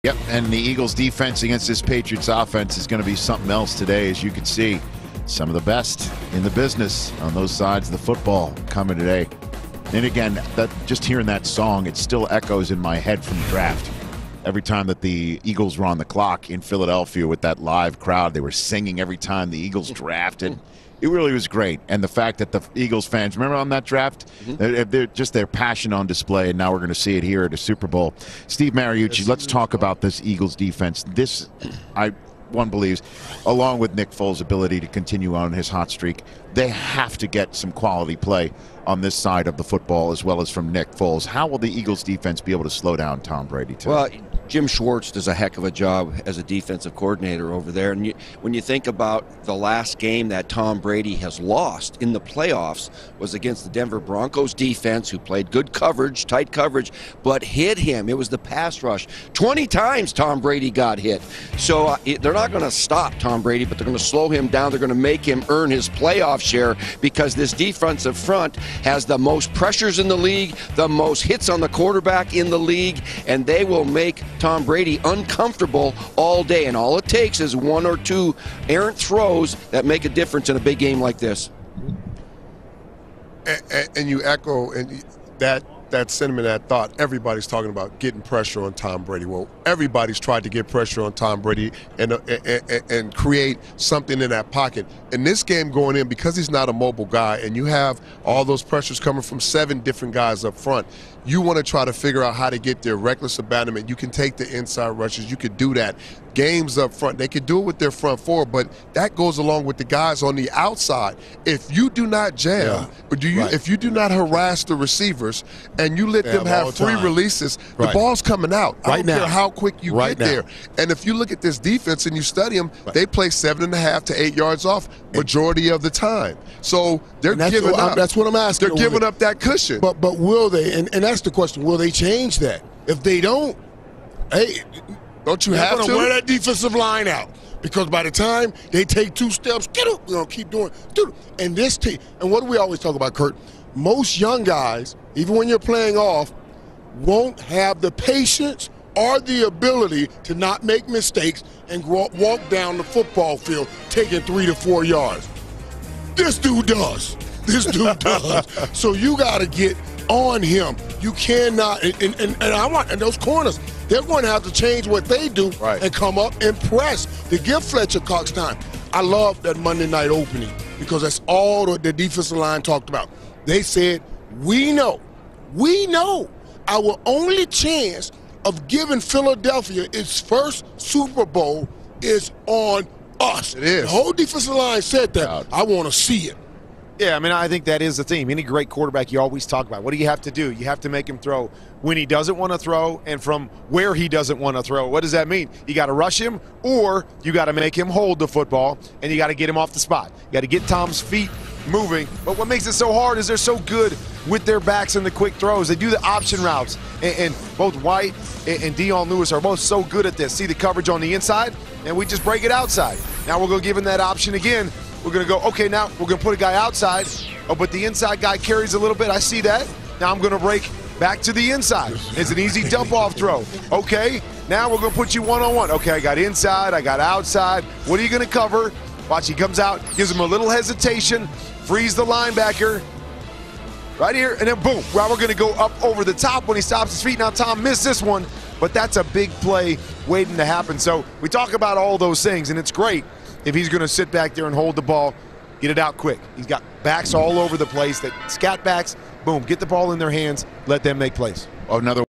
Yep, and the Eagles defense against this Patriots offense is going to be something else today, as you can see. Some of the best in the business on those sides of the football coming today. And again, just hearing that song, it still echoes in my head from the draft. Every time that the Eagles were on the clock in Philadelphia with that live crowd, they were singing every time the Eagles drafted. It really was great. And the fact that the Eagles fans, remember on that draft? They're just their passion on display, and now we're going to see it here at the Super Bowl. Steve Mariucci, let's talk about this Eagles defense. This, one believes, along with Nick Foles' ability to continue on his hot streak, they have to get some quality play on this side of the football as well as from Nick Foles. How will the Eagles defense be able to slow down Tom Brady today? Well, Jim Schwartz does a heck of a job as a defensive coordinator over there. And when you think about the last game that Tom Brady has lost in the playoffs was against the Denver Broncos defense, who played good coverage, tight coverage, but hit him. It was the pass rush. 20 times Tom Brady got hit. So they're not going to stop Tom Brady, but they're going to slow him down. They're going to make him earn his playoff share because this defensive front has the most pressures in the league, the most hits on the quarterback in the league, and they will make Tom Brady uncomfortable all day. And all it takes is one or two errant throws that make a difference in a big game like this. And you echo that sentiment, that thought. Everybody's talking about getting pressure on Tom Brady. Well, everybody's tried to get pressure on Tom Brady and create something in that pocket. In this game going in, because he's not a mobile guy and you have all those pressures coming from 7 different guys up front, you want to try to figure out how to get their reckless abandonment. You can take the inside rushes. You could do that. Games up front, they could do it with their front four, but that goes along with the guys on the outside. If you do not jam, if you do not harass the receivers and you let them have free releases, the ball's coming out. I don't care how quick you get there. And if you look at this defense and you study them, they play 7.5 to 8 yards off majority of the time. So they're giving up. That's what I'm asking. They're giving up that cushion. But will they? And that's the question. Will they change that? If they don't, hey, don't you have to wear that defensive line out? Because by the time they take 2 steps, we're gonna keep doing. And this team, and what do we always talk about, Kurt? Most young guys, even when you're playing off, won't have the patience or the ability to not make mistakes and walk down the football field taking 3 to 4 yards. This dude does. This dude does. So you got to get on him. You cannot. And those corners, they're going to have to change what they do and come up and press to give Fletcher Cox time. I love that Monday night opening because that's all the defensive line talked about. They said, we know our only chance of giving Philadelphia its first Super Bowl is on us. It is. The whole defensive line said that. I want to see it. Yeah, I mean, I think that is the theme. Any great quarterback, you always talk about, what do you have to do? You have to make him throw when he doesn't want to throw and from where he doesn't want to throw. What does that mean? You got to rush him, or you got to make him hold the football, and you got to get him off the spot. You got to get Tom's feet moving. But what makes it so hard is they're so good with their backs and the quick throws. They do the option routes, and both White and Dion Lewis are both so good at this. See the coverage on the inside, and we just break it outside. Now we're going to give him that option again. We're going to go, okay, now we're going to put a guy outside. Oh, but the inside guy carries a little bit. I see that. Now I'm going to break back to the inside. It's an easy dump-off throw. Okay, now we're going to put you one-on-one. Okay, I got inside, I got outside. What are you going to cover? Watch, he comes out, gives him a little hesitation, frees the linebacker right here, and then boom. Now we're going to go up over the top when he stops his feet. Now Tom missed this one, but that's a big play waiting to happen. So we talk about all those things, and it's great if he's going to sit back there and hold the ball, get it out quick. He's got backs all over the place, that scat backs, boom, get the ball in their hands, let them make plays. Another